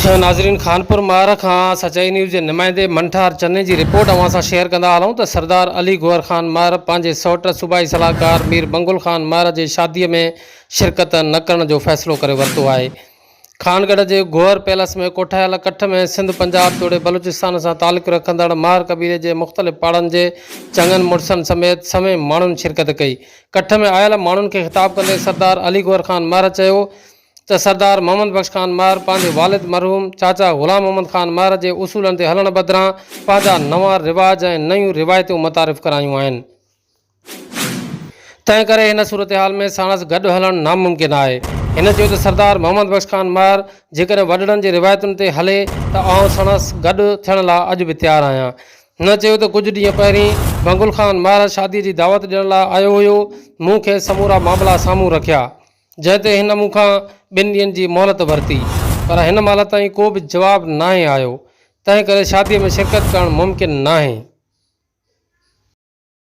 नाज़रीन, खानपुर मार खां सचाई न्यूज़ के नुमाइंदे मंठार चन्ने की रिपोर्ट अवां सां शेयर कंदा हलूं त सरदार अली गौहर ख़ान मार पंहिंजे सौट सूबाई सलाहकार मीर बंगुल ख़ान मार जे शादीअ में शिरकत न करण जो फ़ैसिलो करे वरितो आहे। खानगढ़ के गौहर पैलेस में कोठायल कठ में सिंध पंजाब तोड़े बलूचिस्तान से ताल्लुक़ रखंदड़ मार कबीले के मुख़्तलिफ़ पाड़न के चङनि मुड़सनि समेत समय माण्हुनि शिरकत कई। कठ में आयल माण्हुनि खे ख़िताब कंदे सरदार अली गौहर ख़ान मार चयो त सरदार मोहम्मद बख्श खान मार पंहिंजे वालिद मरहूम चाचा ग़ुलाम मोहम्मद खान मार के उसूलनि ते हलण बदिरां पंहिंजा नवां रिवाज ऐं नयूं रिवायतूं मुतारिफ़ करायूं आहिनि। तंहिं करे हिन सूरत हाल में साणस गॾु हलणु नामुमकिन आहे। हिन चयो त सरदार मोहम्मद बख्श खान मार जेकॾहिं वॾड़नि जी रिवायतुनि ते हले त आउं संदसि गॾु थियण लाइ अॼु बि तयारु आहियां। हिन चयो त कुझु ॾींहं पहिरीं बंगुल ख़ान मार शादीअ जी दावत ॾियण लाइ आयो हुयो। मूं खे समूरा मामला साम्हूं रखिया, जंहिं ते हिन मूंखां 2 ॾींहंनि जी मोहलत वरिती, पर हिन महिल ताईं को बि जवाबु नाहे आयो। तंहिं करे शादीअ में शिरकत करणु मुमकिन नाहे।